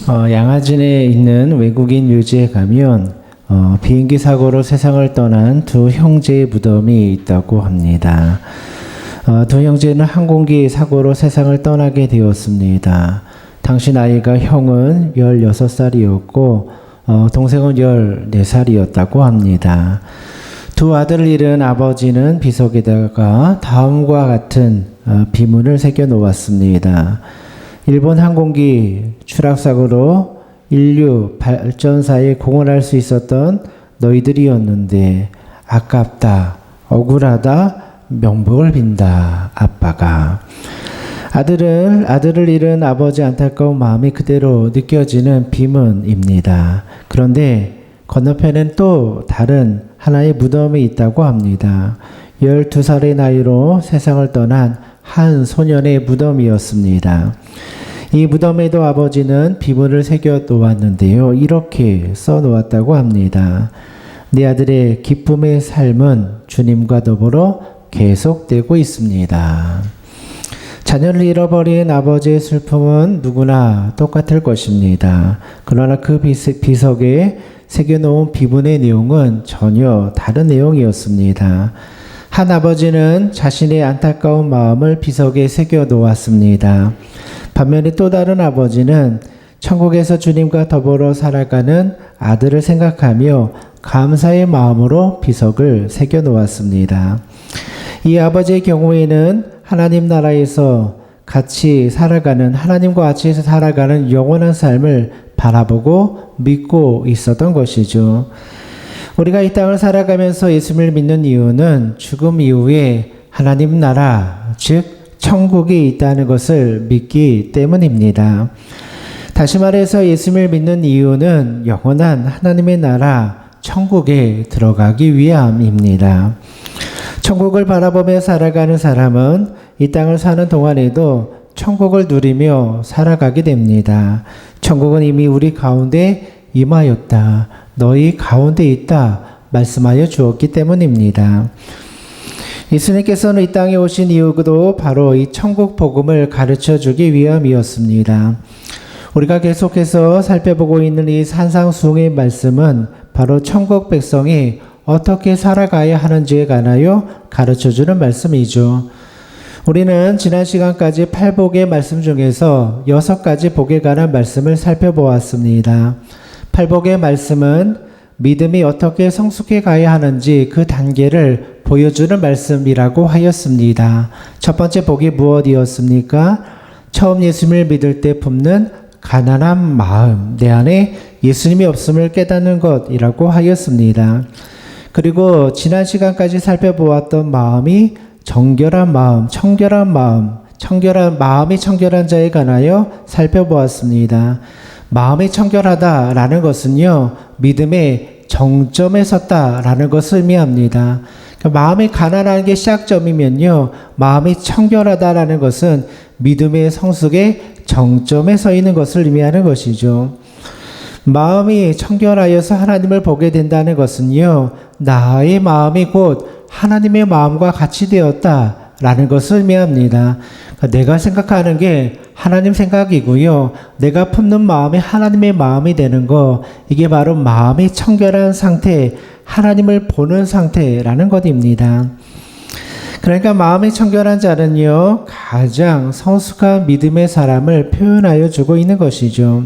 양화진에 있는 외국인 묘지에 가면 비행기 사고로 세상을 떠난 두 형제의 무덤이 있다고 합니다. 두 형제는 항공기 사고로 세상을 떠나게 되었습니다. 당시 나이가 형은 16살이었고 동생은 14살이었다고 합니다. 두 아들을 잃은 아버지는 비석에다가 다음과 같은 비문을 새겨 놓았습니다. 일본 항공기 추락사고로 인류 발전사에 공헌할 수 있었던 너희들이었는데 아깝다, 억울하다, 명복을 빈다, 아빠가. 아들을 잃은 아버지 안타까운 마음이 그대로 느껴지는 비문입니다. 그런데 건너편엔 또 다른 하나의 무덤이 있다고 합니다. 12살의 나이로 세상을 떠난 한 소년의 무덤이었습니다. 이 무덤에도 아버지는 비문을 새겨 놓았는데요. 이렇게 써 놓았다고 합니다. 내 아들의 기쁨의 삶은 주님과 더불어 계속되고 있습니다. 자녀를 잃어버린 아버지의 슬픔은 누구나 똑같을 것입니다. 그러나 그 비석에 새겨놓은 비문의 내용은 전혀 다른 내용이었습니다. 한 아버지는 자신의 안타까운 마음을 비석에 새겨 놓았습니다. 반면에 또 다른 아버지는 천국에서 주님과 더불어 살아가는 아들을 생각하며 감사의 마음으로 비석을 새겨 놓았습니다. 이 아버지의 경우에는 하나님 나라에서 하나님과 같이 살아가는 영원한 삶을 바라보고 믿고 있었던 것이죠. 우리가 이 땅을 살아가면서 예수님을 믿는 이유는 죽음 이후에 하나님 나라, 즉 천국이 있다는 것을 믿기 때문입니다. 다시 말해서 예수님을 믿는 이유는 영원한 하나님의 나라, 천국에 들어가기 위함입니다. 천국을 바라보며 살아가는 사람은 이 땅을 사는 동안에도 천국을 누리며 살아가게 됩니다. 천국은 이미 우리 가운데 임하였다. 너희 가운데 있다. 말씀하여 주었기 때문입니다. 예수님께서는 이 땅에 오신 이유도 바로 이 천국 복음을 가르쳐 주기 위함이었습니다. 우리가 계속해서 살펴보고 있는 이 산상수훈의 말씀은 바로 천국 백성이 어떻게 살아가야 하는지에 관하여 가르쳐주는 말씀이죠. 우리는 지난 시간까지 8복의 말씀 중에서 6가지 복에 관한 말씀을 살펴보았습니다. 8복의 말씀은 믿음이 어떻게 성숙해 가야 하는지 그 단계를 보여주는 말씀이라고 하였습니다. 첫 번째 복이 무엇이었습니까? 처음 예수님을 믿을 때 품는 가난한 마음, 내 안에 예수님이 없음을 깨닫는 것이라고 하였습니다. 그리고 지난 시간까지 살펴보았던 마음이 정결한 마음, 마음이 청결한 자에 관하여 살펴보았습니다. 마음이 청결하다라는 것은요, 믿음의 정점에 섰다라는 것을 의미합니다. 그러니까 마음이 가난한 게 시작점이면요, 마음이 청결하다라는 것은 믿음의 성숙의 정점에 서 있는 것을 의미하는 것이죠. 마음이 청결하여서 하나님을 보게 된다는 것은요, 나의 마음이 곧 하나님의 마음과 같이 되었다라는 것을 의미합니다. 그러니까 내가 생각하는 게 하나님 생각이고요, 내가 품는 마음이 하나님의 마음이 되는 거, 이게 바로 마음이 청결한 상태, 하나님을 보는 상태라는 것입니다. 그러니까 마음이 청결한 자는요, 가장 성숙한 믿음의 사람을 표현하여 주고 있는 것이죠.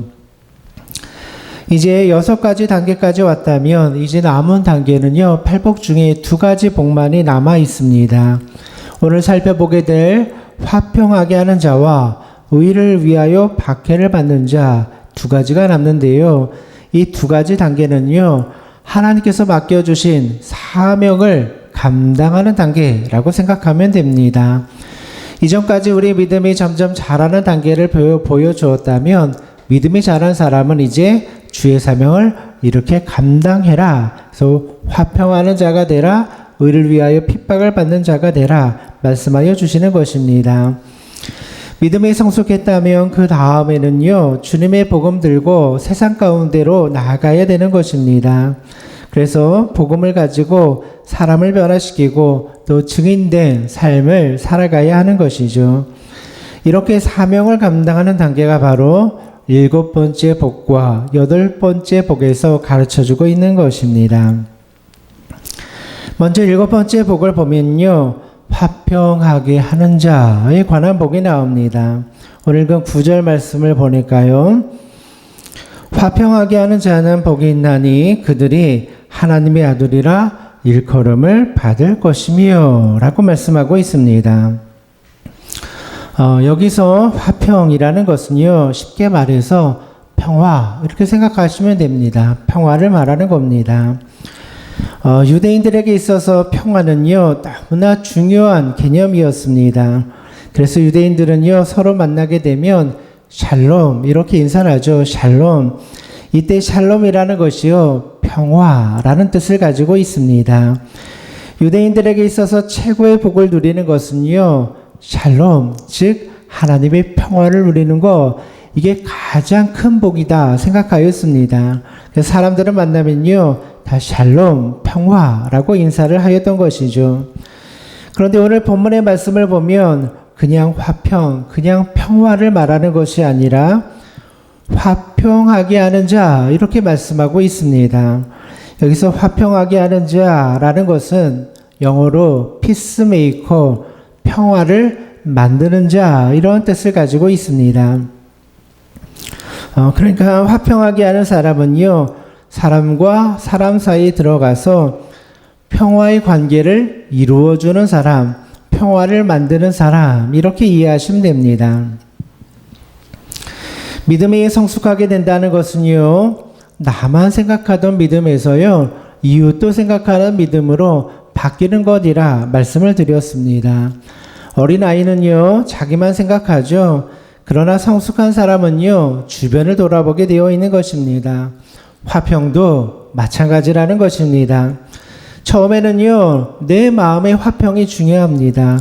이제 6가지 단계까지 왔다면 이제 남은 단계는요, 8복 중에 2가지 복만이 남아 있습니다. 오늘 살펴보게 될 화평하게 하는 자와 의를 위하여 박해를 받는 자 2가지가 남는데요. 이 2가지 단계는요, 하나님께서 맡겨주신 사명을 감당하는 단계라고 생각하면 됩니다. 이전까지 우리 믿음이 점점 자라는 단계를 보여주었다면 믿음이 자란 사람은 이제 주의 사명을 이렇게 감당해라. 그래서 화평하는 자가 되라. 의를 위하여 핍박을 받는 자가 되라. 말씀하여 주시는 것입니다. 믿음이 성숙했다면 그 다음에는요, 주님의 복음 들고 세상 가운데로 나아가야 되는 것입니다. 그래서 복음을 가지고 사람을 변화시키고 또 증인된 삶을 살아가야 하는 것이죠. 이렇게 사명을 감당하는 단계가 바로 7번째 복과 8번째 복에서 가르쳐주고 있는 것입니다. 먼저 7번째 복을 보면요, 화평하게 하는 자에 관한 복이 나옵니다. 오늘 그 9절 말씀을 보니까요, 화평하게 하는 자는 복이 있나니 그들이 하나님의 아들이라 일컬음을 받을 것이며 라고 말씀하고 있습니다. 여기서 화평이라는 것은요, 쉽게 말해서 평화 이렇게 생각하시면 됩니다. 평화를 말하는 겁니다. 유대인들에게 있어서 평화는요, 너무나 중요한 개념이었습니다. 그래서 유대인들은요, 서로 만나게 되면 샬롬 이렇게 인사를 하죠. 샬롬. 이때 샬롬이라는 것이요, 평화라는 뜻을 가지고 있습니다. 유대인들에게 있어서 최고의 복을 누리는 것은요, 샬롬, 즉 하나님의 평화를 누리는 거, 이게 가장 큰 복이다 생각하였습니다. 그래서 사람들을 만나면요, 다 샬롬, 평화라고 인사를 하였던 것이죠. 그런데 오늘 본문의 말씀을 보면 그냥 화평, 그냥 평화를 말하는 것이 아니라 화평하게 하는 자 이렇게 말씀하고 있습니다. 여기서 화평하게 하는 자라는 것은 영어로 피스메이커, 평화를 만드는 자 이런 뜻을 가지고 있습니다. 그러니까 화평하게 하는 사람은요, 사람과 사람 사이에 들어가서 평화의 관계를 이루어주는 사람, 평화를 만드는 사람 이렇게 이해하시면 됩니다. 믿음에 성숙하게 된다는 것은요, 나만 생각하던 믿음에서요, 이웃도 생각하는 믿음으로 바뀌는 것이라 말씀을 드렸습니다. 어린아이는요, 자기만 생각하죠. 그러나 성숙한 사람은요, 주변을 돌아보게 되어 있는 것입니다. 화평도 마찬가지라는 것입니다. 처음에는요, 내 마음의 화평이 중요합니다.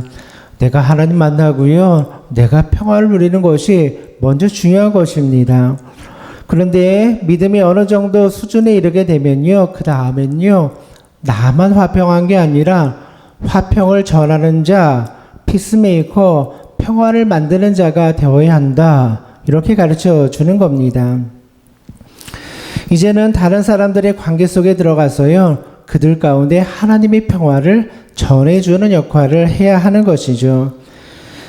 내가 하나님 만나고요, 내가 평화를 누리는 것이 먼저 중요한 것입니다. 그런데 믿음이 어느 정도 수준에 이르게 되면요, 그 다음엔요, 나만 화평한 게 아니라 화평을 전하는 자, 피스메이커, 평화를 만드는 자가 되어야 한다. 이렇게 가르쳐 주는 겁니다. 이제는 다른 사람들의 관계 속에 들어가서요, 그들 가운데 하나님의 평화를 전해주는 역할을 해야 하는 것이죠.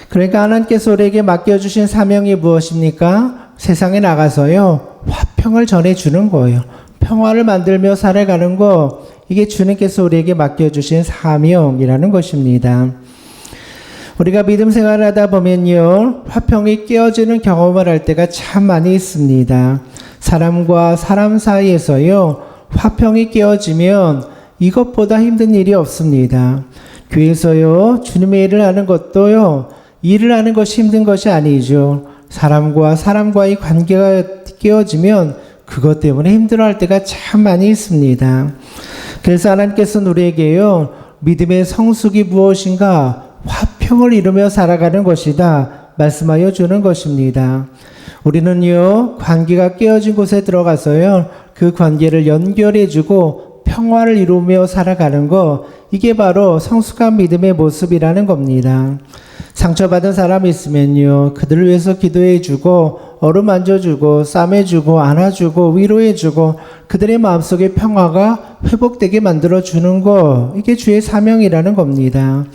그러니까 하나님께서 우리에게 맡겨주신 사명이 무엇입니까? 세상에 나가서요, 화평을 전해주는 거예요. 평화를 만들며 살아가는 거, 이게 주님께서 우리에게 맡겨주신 사명이라는 것입니다. 우리가 믿음 생활을 하다 보면요, 화평이 깨어지는 경험을 할 때가 참 많이 있습니다. 사람과 사람 사이에서요, 화평이 깨어지면 이것보다 힘든 일이 없습니다. 교회에서요, 주님의 일을 하는 것도요, 일을 하는 것이 힘든 것이 아니죠. 사람과 사람과의 관계가 깨어지면 그것 때문에 힘들어할 때가 참 많이 있습니다. 그래서 하나님께서는 우리에게요, 믿음의 성숙이 무엇인가, 화평을 이루며 살아가는 것이다 말씀하여 주는 것입니다. 우리는요, 관계가 깨어진 곳에 들어가서요, 그 관계를 연결해주고 평화를 이루며 살아가는 거, 이게 바로 성숙한 믿음의 모습이라는 겁니다. 상처받은 사람이 있으면요, 그들을 위해서 기도해주고 어루만져주고 싸매주고 안아주고 위로해주고 그들의 마음속에 평화가 회복되게 만들어주는 거, 이게 주의 사명이라는 겁니다.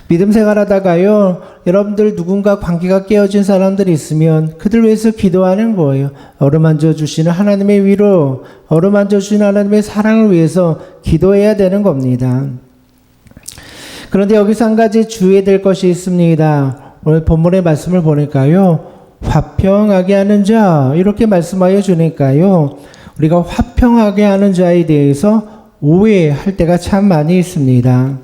믿음 생활하다가요, 여러분들 누군가 관계가 깨어진 사람들이 있으면 그들 위해서 기도하는 거예요. 어루만져 주시는 하나님의 위로, 어루만져 주시는 하나님의 사랑을 위해서 기도해야 되는 겁니다. 그런데 여기서 한 가지 주의해야 될 것이 있습니다. 오늘 본문의 말씀을 보니까요, 화평하게 하는 자 이렇게 말씀하여 주니까요, 우리가 화평하게 하는 자에 대해서 오해할 때가 참 많이 있습니다.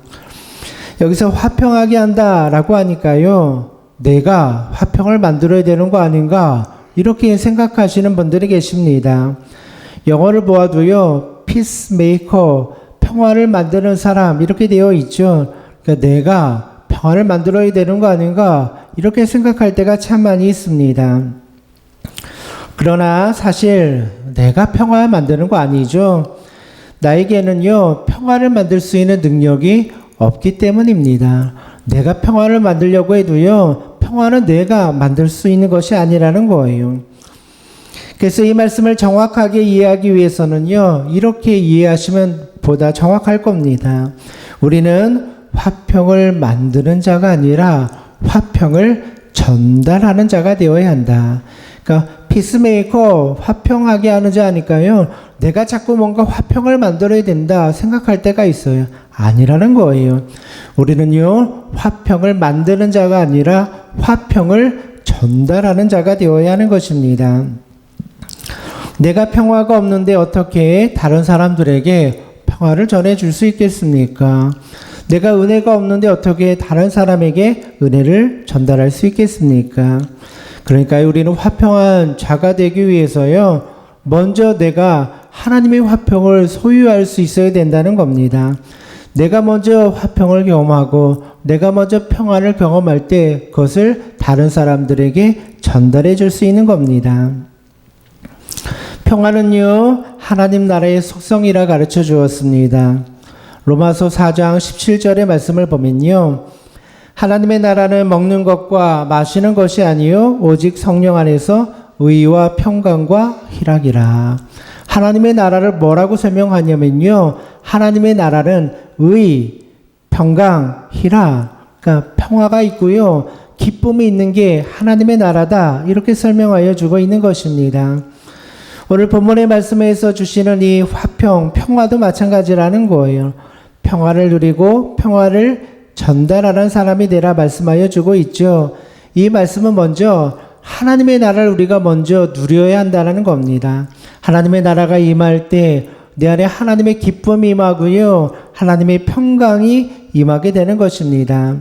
여기서 화평하게 한다라고 하니까요, 내가 화평을 만들어야 되는 거 아닌가 이렇게 생각하시는 분들이 계십니다. 영어를 보아도요, peacemaker, 평화를 만드는 사람 이렇게 되어 있죠. 그러니까 내가 평화를 만들어야 되는 거 아닌가 이렇게 생각할 때가 참 많이 있습니다. 그러나 사실 내가 평화를 만드는 거 아니죠. 나에게는요, 평화를 만들 수 있는 능력이 없기 때문입니다. 내가 평화를 만들려고 해도요, 평화는 내가 만들 수 있는 것이 아니라는 거예요. 그래서 이 말씀을 정확하게 이해하기 위해서는요, 이렇게 이해하시면 보다 정확할 겁니다. 우리는 화평을 만드는 자가 아니라 화평을 전달하는 자가 되어야 한다. 그러니까 피스메이커, 화평하게 하는 자니까요, 내가 자꾸 뭔가 화평을 만들어야 된다 생각할 때가 있어요. 아니라는 거예요. 우리는요, 화평을 만드는 자가 아니라 화평을 전달하는 자가 되어야 하는 것입니다. 내가 평화가 없는데 어떻게 다른 사람들에게 평화를 전해줄 수 있겠습니까? 내가 은혜가 없는데 어떻게 다른 사람에게 은혜를 전달할 수 있겠습니까? 그러니까 우리는 화평한 자가 되기 위해서요, 먼저 내가 하나님의 화평을 소유할 수 있어야 된다는 겁니다. 내가 먼저 화평을 경험하고 내가 먼저 평안을 경험할 때 그것을 다른 사람들에게 전달해 줄 수 있는 겁니다. 평화는요, 하나님 나라의 속성이라 가르쳐 주었습니다. 로마서 4장 17절의 말씀을 보면요, 하나님의 나라는 먹는 것과 마시는 것이 아니요 오직 성령 안에서 의와 평강과 희락이라. 하나님의 나라를 뭐라고 설명하냐면요, 하나님의 나라는 의, 평강, 희락, 그러니까 평화가 있고요, 기쁨이 있는 게 하나님의 나라다, 이렇게 설명하여 주고 있는 것입니다. 오늘 본문의 말씀에서 주시는 이 화평, 평화도 마찬가지라는 거예요. 평화를 누리고 평화를 전달하는 사람이 되라 말씀하여 주고 있죠. 이 말씀은 먼저 하나님의 나라를 우리가 먼저 누려야 한다는 겁니다. 하나님의 나라가 임할 때 내 안에 하나님의 기쁨이 임하고요, 하나님의 평강이 임하게 되는 것입니다.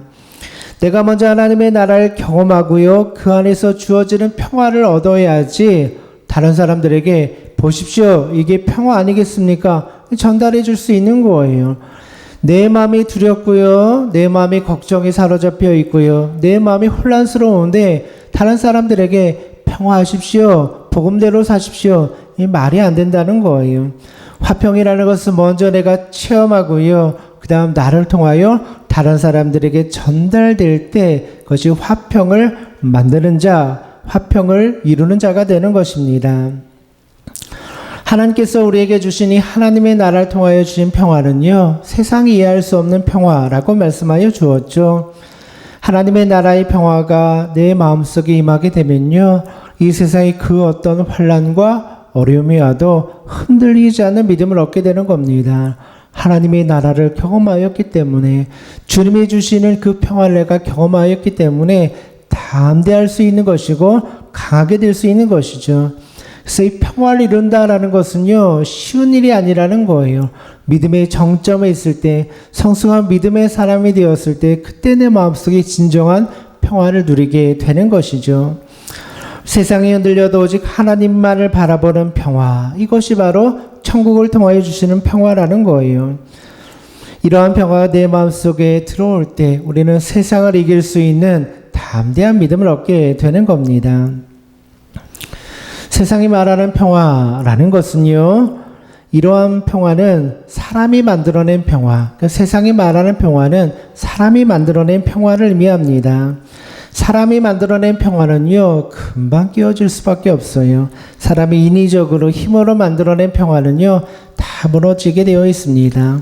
내가 먼저 하나님의 나라를 경험하고요, 그 안에서 주어지는 평화를 얻어야지 다른 사람들에게 보십시오, 이게 평화 아니겠습니까? 전달해 줄 수 있는 거예요. 내 마음이 두렵고요, 내 마음이 걱정이 사로잡혀 있고요, 내 마음이 혼란스러운데 다른 사람들에게 평화하십시오, 복음대로 사십시오, 이 말이 안 된다는 거예요. 화평이라는 것은 먼저 내가 체험하고요, 그 다음 나를 통하여 다른 사람들에게 전달될 때 그것이 화평을 만드는 자, 화평을 이루는 자가 되는 것입니다. 하나님께서 우리에게 주신 이 하나님의 나라를 통하여 주신 평화는요, 세상이 이해할 수 없는 평화라고 말씀하여 주었죠. 하나님의 나라의 평화가 내 마음속에 임하게 되면요, 이 세상의 그 어떤 환난과 어려움이 와도 흔들리지 않는 믿음을 얻게 되는 겁니다. 하나님의 나라를 경험하였기 때문에, 주님이 주시는 그 평화를 내가 경험하였기 때문에 담대할 수 있는 것이고 강하게 될 수 있는 것이죠. 그래서 이 평화를 이룬다라는 것은요, 쉬운 일이 아니라는 거예요. 믿음의 정점에 있을 때, 성숙한 믿음의 사람이 되었을 때, 그때 내 마음속에 진정한 평화를 누리게 되는 것이죠. 세상에 흔들려도 오직 하나님만을 바라보는 평화, 이것이 바로 천국을 통하여 주시는 평화라는 거예요. 이러한 평화가 내 마음속에 들어올 때 우리는 세상을 이길 수 있는 담대한 믿음을 얻게 되는 겁니다. 세상이 말하는 평화라는 것은요, 이러한 평화는 사람이 만들어낸 평화, 그러니까 세상이 말하는 평화는 사람이 만들어낸 평화를 의미합니다. 사람이 만들어낸 평화는요, 금방 깨어질 수밖에 없어요. 사람이 인위적으로 힘으로 만들어낸 평화는요, 다 무너지게 되어 있습니다.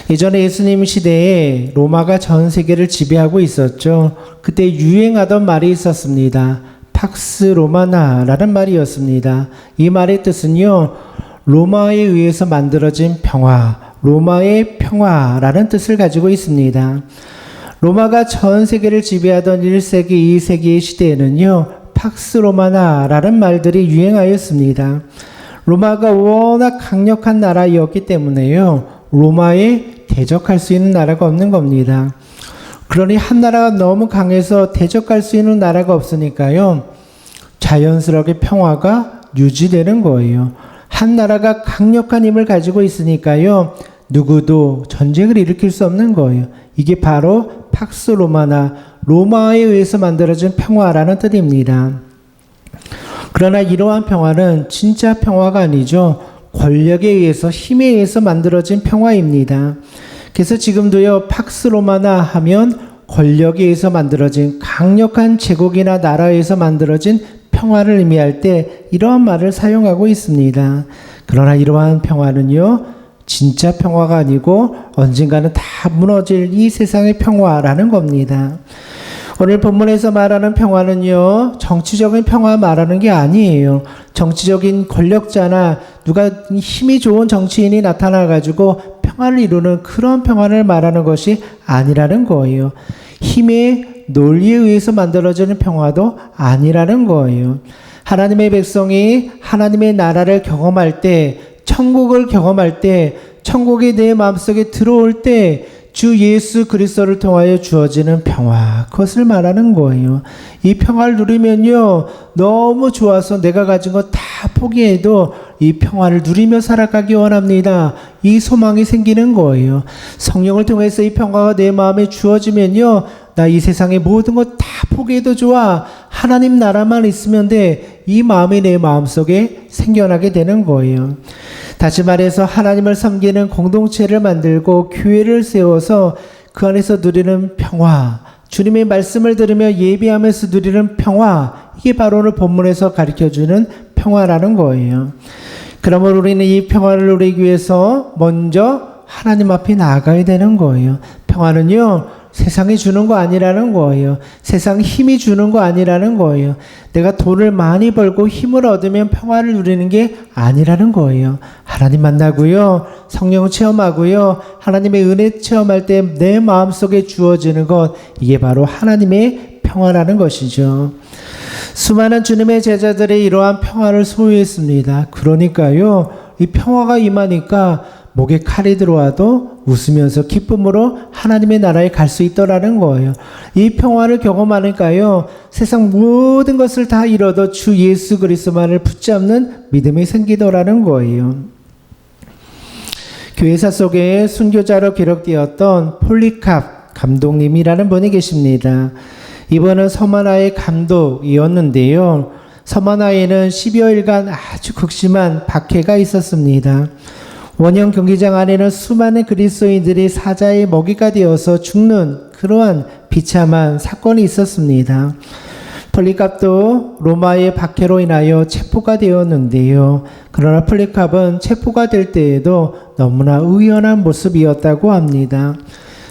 예전에 예수님 시대에 로마가 전 세계를 지배하고 있었죠. 그때 유행하던 말이 있었습니다. 팍스 로마나라는 말이었습니다. 이 말의 뜻은요, 로마에 의해서 만들어진 평화, 로마의 평화라는 뜻을 가지고 있습니다. 로마가 전 세계를 지배하던 1세기, 2세기의 시대에는요, 팍스 로마나라는 말들이 유행하였습니다. 로마가 워낙 강력한 나라였기 때문에요, 로마에 대적할 수 있는 나라가 없는 겁니다. 그러니 한 나라가 너무 강해서 대적할 수 있는 나라가 없으니까요, 자연스럽게 평화가 유지되는 거예요. 한 나라가 강력한 힘을 가지고 있으니까요, 누구도 전쟁을 일으킬 수 없는 거예요. 이게 바로 팍스 로마나, 로마에 의해서 만들어진 평화라는 뜻입니다. 그러나 이러한 평화는 진짜 평화가 아니죠. 권력에 의해서, 힘에 의해서 만들어진 평화입니다. 그래서 지금도요, 팍스 로마나 하면 권력에 의해서 만들어진, 강력한 제국이나 나라에서 만들어진 평화를 의미할 때 이러한 말을 사용하고 있습니다. 그러나 이러한 평화는요, 진짜 평화가 아니고 언젠가는 다 무너질 이 세상의 평화라는 겁니다. 오늘 본문에서 말하는 평화는요, 정치적인 평화 말하는 게 아니에요. 정치적인 권력자나 누가 힘이 좋은 정치인이 나타나가지고 평화를 이루는 그런 평화를 말하는 것이 아니라는 거예요. 힘의 논리에 의해서 만들어지는 평화도 아니라는 거예요. 하나님의 백성이 하나님의 나라를 경험할 때, 천국을 경험할 때, 천국이 내 마음속에 들어올 때 주 예수 그리스도를 통하여 주어지는 평화, 그것을 말하는 거예요. 이 평화를 누리면요, 너무 좋아서 내가 가진 거 다 포기해도 이 평화를 누리며 살아가기 원합니다. 이 소망이 생기는 거예요. 성령을 통해서 이 평화가 내 마음에 주어지면요, 나 이 세상의 모든 것 다 포기해도 좋아. 하나님 나라만 있으면 돼. 이 마음이 내 마음속에 생겨나게 되는 거예요. 다시 말해서 하나님을 섬기는 공동체를 만들고 교회를 세워서 그 안에서 누리는 평화, 주님의 말씀을 들으며 예배하면서 누리는 평화, 이게 바로 오늘 본문에서 가르쳐주는 평화라는 거예요. 그러므로 우리는 이 평화를 누리기 위해서 먼저 하나님 앞에 나아가야 되는 거예요. 평화는요, 세상이 주는 거 아니라는 거예요. 세상 힘이 주는 거 아니라는 거예요. 내가 돈을 많이 벌고 힘을 얻으면 평화를 누리는 게 아니라는 거예요. 하나님 만나고요, 성령 체험하고요, 하나님의 은혜 체험할 때 내 마음속에 주어지는 것, 이게 바로 하나님의 평화라는 것이죠. 수많은 주님의 제자들이 이러한 평화를 소유했습니다. 그러니까요, 이 평화가 임하니까 목에 칼이 들어와도 웃으면서 기쁨으로 하나님의 나라에 갈 수 있더라는 거예요. 이 평화를 경험하니까요, 세상 모든 것을 다 잃어도 주 예수 그리스도만을 붙잡는 믿음이 생기더라는 거예요. 교회사 속에 순교자로 기록되었던 폴리캅 감독님이라는 분이 계십니다. 이분은 서머나의 감독이었는데요, 서머나에는 10여일간 아주 극심한 박해가 있었습니다. 원형 경기장 안에는 수많은 그리스도인들이 사자의 먹이가 되어서 죽는 그러한 비참한 사건이 있었습니다. 폴리캅도 로마의 박해로 인하여 체포가 되었는데요. 그러나 폴리캅은 체포가 될 때에도 너무나 의연한 모습이었다고 합니다.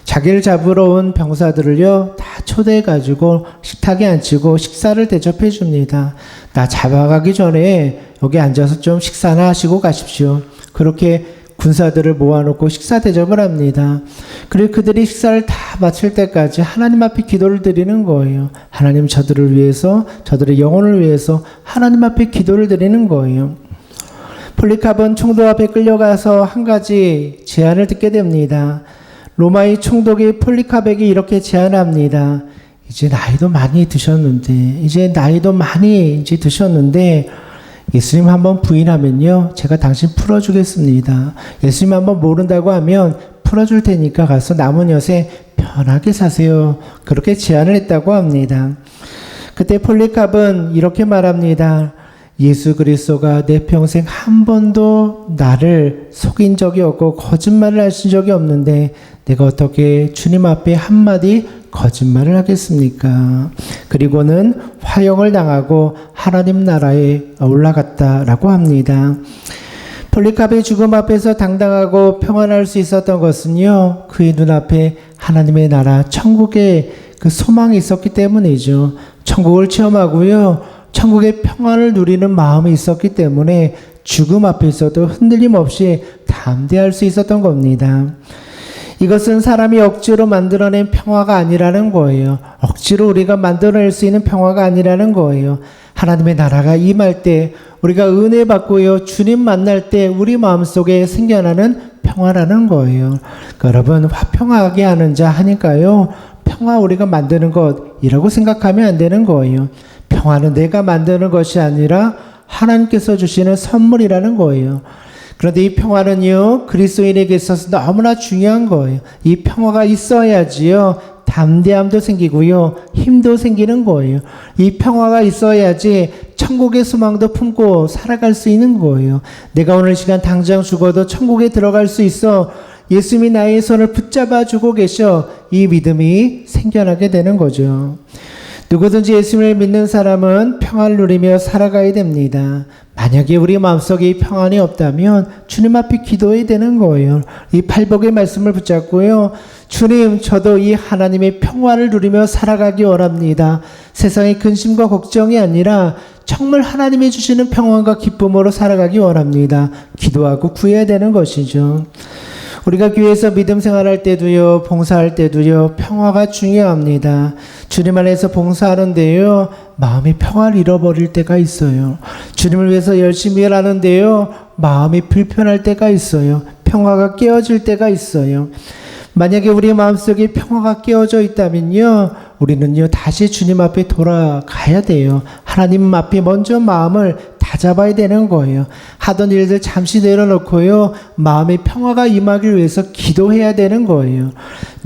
자기를 잡으러 온 병사들을요, 다 초대해가지고 식탁에 앉히고 식사를 대접해 줍니다. 나 잡아가기 전에 여기 앉아서 좀 식사나 하시고 가십시오. 그렇게 군사들을 모아놓고 식사 대접을 합니다. 그리고 그들이 식사를 다 마칠 때까지 하나님 앞에 기도를 드리는 거예요. 하나님, 저들을 위해서, 저들의 영혼을 위해서 하나님 앞에 기도를 드리는 거예요. 폴리캅은 총독 앞에 끌려가서 한 가지 제안을 듣게 됩니다. 로마의 총독이 폴리캅에게 이렇게 제안합니다. 이제 나이도 많이 드셨는데, 예수님 한번 부인하면요, 제가 당신 풀어주겠습니다. 예수님 한번 모른다고 하면 풀어줄 테니까 가서 남은 여세 편하게 사세요. 그렇게 제안을 했다고 합니다. 그때 폴리캅은 이렇게 말합니다. 예수 그리스도가 내 평생 한 번도 나를 속인 적이 없고 거짓말을 하신 적이 없는데 내가 어떻게 주님 앞에 한마디 거짓말을 하겠습니까? 그리고는 화형을 당하고 하나님 나라에 올라갔다라고 합니다. 폴리캅의 죽음 앞에서 당당하고 평안할 수 있었던 것은요, 그의 눈앞에 하나님의 나라 천국의 그 소망이 있었기 때문이죠. 천국을 체험하고요, 천국의 평안을 누리는 마음이 있었기 때문에 죽음 앞에서도 흔들림 없이 담대할 수 있었던 겁니다. 이것은 사람이 억지로 만들어낸 평화가 아니라는 거예요. 억지로 우리가 만들어낼 수 있는 평화가 아니라는 거예요. 하나님의 나라가 임할 때, 우리가 은혜 받고요, 주님 만날 때 우리 마음속에 생겨나는 평화라는 거예요. 그러니까 여러분, 화평하게 하는 자 하니까요, 평화 우리가 만드는 것이라고 생각하면 안 되는 거예요. 평화는 내가 만드는 것이 아니라 하나님께서 주시는 선물이라는 거예요. 그런데 이 평화는요, 그리스도인에게 있어서 너무나 중요한 거예요. 이 평화가 있어야지요, 담대함도 생기고요, 힘도 생기는 거예요. 이 평화가 있어야지 천국의 소망도 품고 살아갈 수 있는 거예요. 내가 오늘 시간 당장 죽어도 천국에 들어갈 수 있어. 예수님이 나의 손을 붙잡아 주고 계셔. 이 믿음이 생겨나게 되는 거죠. 누구든지 예수님을 믿는 사람은 평안을 누리며 살아가야 됩니다. 만약에 우리 마음속에 평안이 없다면 주님 앞에 기도해야 되는 거예요. 이 팔복의 말씀을 붙잡고요. 주님, 저도 이 하나님의 평화를 누리며 살아가기 원합니다. 세상의 근심과 걱정이 아니라 정말 하나님이 주시는 평안과 기쁨으로 살아가기 원합니다. 기도하고 구해야 되는 것이죠. 우리가 교회에서 믿음 생활할 때도요, 봉사할 때도요, 평화가 중요합니다. 주님 안에서 봉사하는데요, 마음이 평화를 잃어버릴 때가 있어요. 주님을 위해서 열심히 일하는데요, 마음이 불편할 때가 있어요. 평화가 깨어질 때가 있어요. 만약에 우리 마음속에 평화가 깨어져 있다면요, 우리는요, 다시 주님 앞에 돌아가야 돼요. 하나님 앞에 먼저 마음을 다잡아야 되는 거예요. 하던 일들 잠시 내려놓고요, 마음의 평화가 임하기 위해서 기도해야 되는 거예요.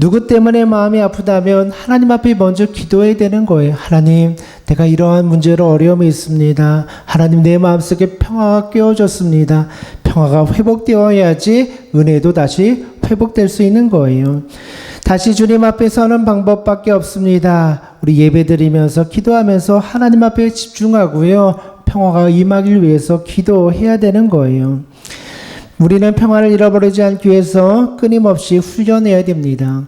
누구 때문에 마음이 아프다면 하나님 앞에 먼저 기도해야 되는 거예요. 하나님, 내가 이러한 문제로 어려움이 있습니다. 하나님, 내 마음속에 평화가 깨어졌습니다. 평화가 회복되어야지 은혜도 다시 회복될 수 있는 거예요. 다시 주님 앞에 서는 방법밖에 없습니다. 우리 예배드리면서 기도하면서 하나님 앞에 집중하고요, 평화가 임하길 위해서 기도해야 되는 거예요. 우리는 평화를 잃어버리지 않기 위해서 끊임없이 훈련해야 됩니다.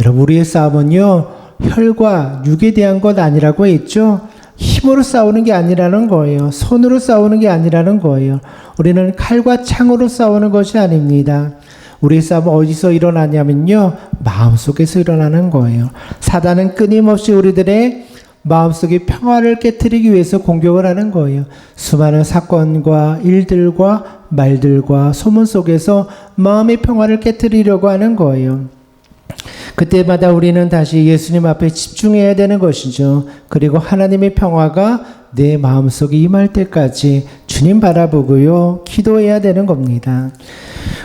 여러분, 우리의 싸움은요, 혈과 육에 대한 것 아니라고 했죠? 힘으로 싸우는 게 아니라는 거예요. 손으로 싸우는 게 아니라는 거예요. 우리는 칼과 창으로 싸우는 것이 아닙니다. 우리의 싸움은 어디서 일어나냐면요, 마음속에서 일어나는 거예요. 사단은 끊임없이 우리들의 마음속의 평화를 깨트리기 위해서 공격을 하는 거예요. 수많은 사건과 일들과 말들과 소문 속에서 마음의 평화를 깨트리려고 하는 거예요. 그때마다 우리는 다시 예수님 앞에 집중해야 되는 것이죠. 그리고 하나님의 평화가 내 마음속에 임할 때까지 주님 바라보고요, 기도해야 되는 겁니다.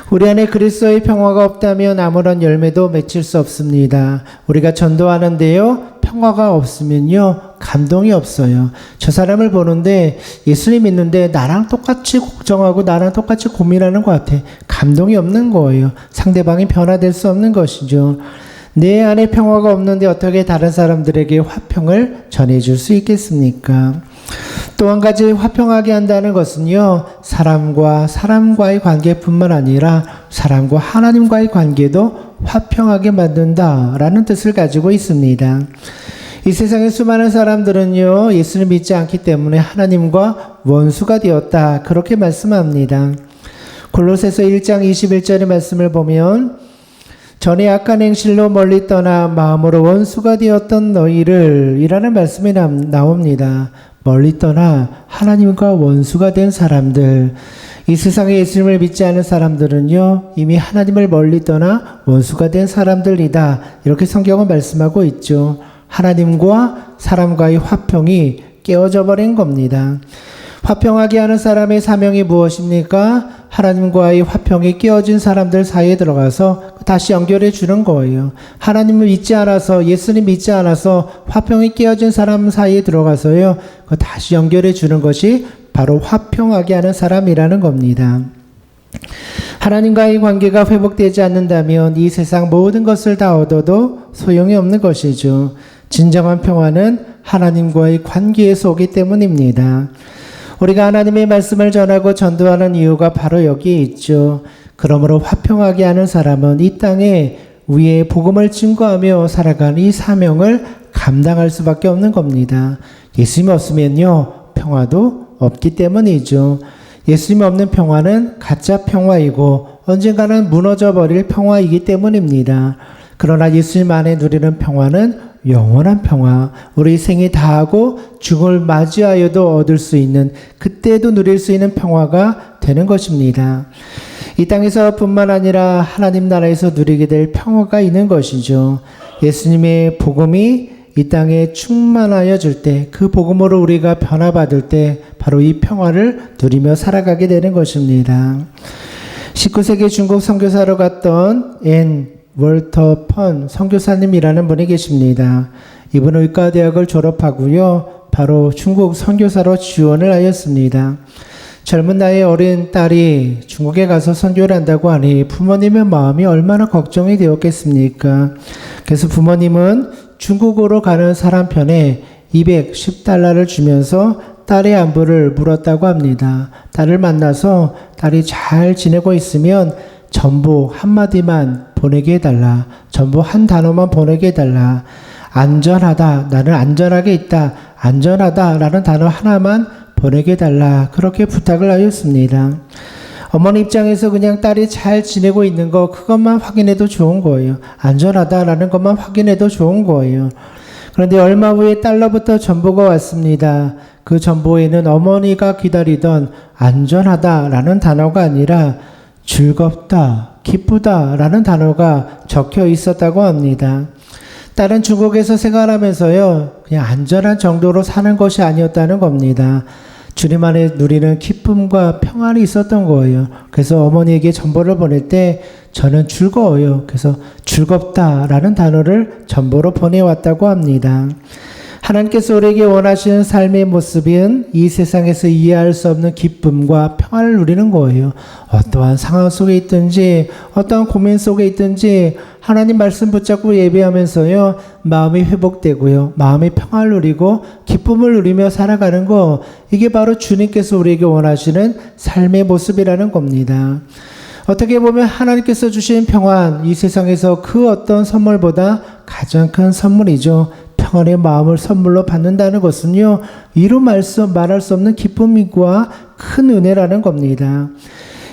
우리 안에 그리스도의 평화가 없다면 아무런 열매도 맺힐 수 없습니다. 우리가 전도하는데요, 평화가 없으면요, 감동이 없어요. 저 사람을 보는데 예수님 믿는데 나랑 똑같이 걱정하고 나랑 똑같이 고민하는 것 같아. 감동이 없는 거예요. 상대방이 변화될 수 없는 것이죠. 내 안에 평화가 없는데 어떻게 다른 사람들에게 화평을 전해줄 수 있겠습니까? 또 한 가지 화평하게 한다는 것은요, 사람과 사람과의 관계뿐만 아니라 사람과 하나님과의 관계도 화평하게 만든다라는 뜻을 가지고 있습니다. 이 세상의 수많은 사람들은요, 예수를 믿지 않기 때문에 하나님과 원수가 되었다, 그렇게 말씀합니다. 골로새서 1장 21절의 말씀을 보면, 전에 악한 행실로 멀리 떠나 마음으로 원수가 되었던 너희를, 이라는 말씀이 나옵니다. 멀리 떠나 하나님과 원수가 된 사람들, 이 세상에 예수님을 믿지 않은 사람들은요, 이미 하나님을 멀리 떠나 원수가 된 사람들이다, 이렇게 성경은 말씀하고 있죠. 하나님과 사람과의 화평이 깨어져 버린 겁니다. 화평하게 하는 사람의 사명이 무엇입니까? 하나님과의 화평이 깨어진 사람들 사이에 들어가서 다시 연결해 주는 거예요. 하나님을 믿지 않아서, 예수님 믿지 않아서 화평이 깨어진 사람 사이에 들어가서요, 다시 연결해 주는 것이 바로 화평하게 하는 사람이라는 겁니다. 하나님과의 관계가 회복되지 않는다면 이 세상 모든 것을 다 얻어도 소용이 없는 것이죠. 진정한 평화는 하나님과의 관계에서 오기 때문입니다. 우리가 하나님의 말씀을 전하고 전도하는 이유가 바로 여기에 있죠. 그러므로 화평하게 하는 사람은 이 땅에 위에 복음을 증거하며 살아가는 이 사명을 감당할 수밖에 없는 겁니다. 예수님 없으면요, 평화도 없기 때문이죠. 예수님 없는 평화는 가짜 평화이고 언젠가는 무너져 버릴 평화이기 때문입니다. 그러나 예수님 안에 누리는 평화는 영원한 평화, 우리 생이 다하고 죽음을 맞이하여도 얻을 수 있는, 그때도 누릴 수 있는 평화가 되는 것입니다. 이 땅에서 뿐만 아니라 하나님 나라에서 누리게 될 평화가 있는 것이죠. 예수님의 복음이 이 땅에 충만하여 줄 때, 그 복음으로 우리가 변화받을 때 바로 이 평화를 누리며 살아가게 되는 것입니다. 19세기 중국 선교사로 갔던 앤 월터 펀 선교사님이라는 분이 계십니다. 이분은 의과대학을 졸업하고요, 바로 중국 선교사로 지원을 하였습니다. 젊은 나이에 어린 딸이 중국에 가서 선교를 한다고 하니 부모님의 마음이 얼마나 걱정이 되었겠습니까? 그래서 부모님은 중국으로 가는 사람 편에 210달러를 주면서 딸의 안부를 물었다고 합니다. 딸을 만나서 딸이 잘 지내고 있으면 전부 한마디만 보내게 해달라. 전부 한 단어만 보내게 해달라. 안전하다. 나는 안전하게 있다. 안전하다. 라는 단어 하나만 보내게 해달라. 그렇게 부탁을 하였습니다. 어머니 입장에서 그냥 딸이 잘 지내고 있는 거 그것만 확인해도 좋은 거예요. 안전하다라는 것만 확인해도 좋은 거예요. 그런데 얼마 후에 딸로부터 전보가 왔습니다. 그 전보에는 어머니가 기다리던 안전하다라는 단어가 아니라 즐겁다, 기쁘다라는 단어가 적혀 있었다고 합니다. 딸은 중국에서 생활하면서요, 그냥 안전한 정도로 사는 것이 아니었다는 겁니다. 주님 안에 누리는 기쁨과 평안이 있었던 거예요. 그래서 어머니에게 전보를 보낼 때 저는 즐거워요. 그래서 즐겁다라는 단어를 전보로 보내왔다고 합니다. 하나님께서 우리에게 원하시는 삶의 모습은 이 세상에서 이해할 수 없는 기쁨과 평안을 누리는 거예요. 어떠한 상황 속에 있든지 어떠한 고민 속에 있든지 하나님 말씀 붙잡고 예배하면서요, 마음이 회복되고요, 마음이 평안을 누리고 기쁨을 누리며 살아가는 거, 이게 바로 주님께서 우리에게 원하시는 삶의 모습이라는 겁니다. 어떻게 보면 하나님께서 주신 평안, 이 세상에서 그 어떤 선물보다 가장 큰 선물이죠. 평안의 마음을 선물로 받는다는 것은요, 이루 말할 수 없는 기쁨과 큰 은혜라는 겁니다.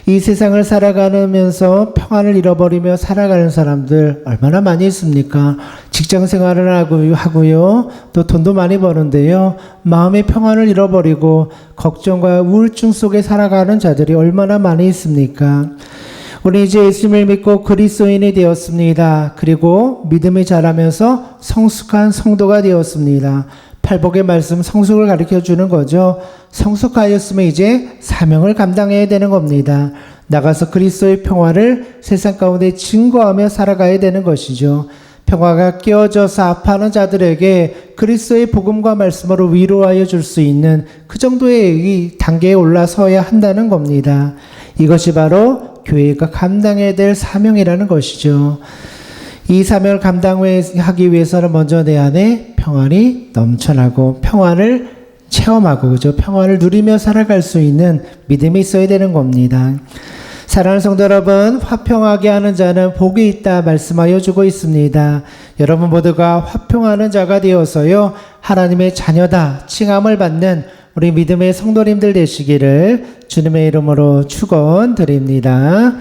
이 세상을 살아가면서 평안을 잃어버리며 살아가는 사람들 얼마나 많이 있습니까? 직장 생활을 하고요, 또 돈도 많이 버는데요, 마음의 평안을 잃어버리고 걱정과 우울증 속에 살아가는 자들이 얼마나 많이 있습니까? 우리 이제 예수님을 믿고 그리스도인이 되었습니다. 그리고 믿음이 자라면서 성숙한 성도가 되었습니다. 팔복의 말씀 성숙을 가르쳐 주는 거죠. 성숙하였으면 이제 사명을 감당해야 되는 겁니다. 나가서 그리스도의 평화를 세상 가운데 증거하며 살아가야 되는 것이죠. 평화가 깨어져서 아파하는 자들에게 그리스도의 복음과 말씀으로 위로하여 줄 수 있는 그 정도의 이 단계에 올라서야 한다는 겁니다. 이것이 바로 교회가 감당해야 될 사명이라는 것이죠. 이 사명을 감당하기 위해서는 먼저 내 안에 평안이 넘쳐나고 평안을 체험하고, 그죠? 평안을 누리며 살아갈 수 있는 믿음이 있어야 되는 겁니다. 사랑하는 성도 여러분, 화평하게 하는 자는 복이 있다 말씀하여 주고 있습니다. 여러분 모두가 화평하는 자가 되어서요, 하나님의 자녀다 칭함을 받는 우리 믿음의 성도님들 되시기를 주님의 이름으로 축원드립니다.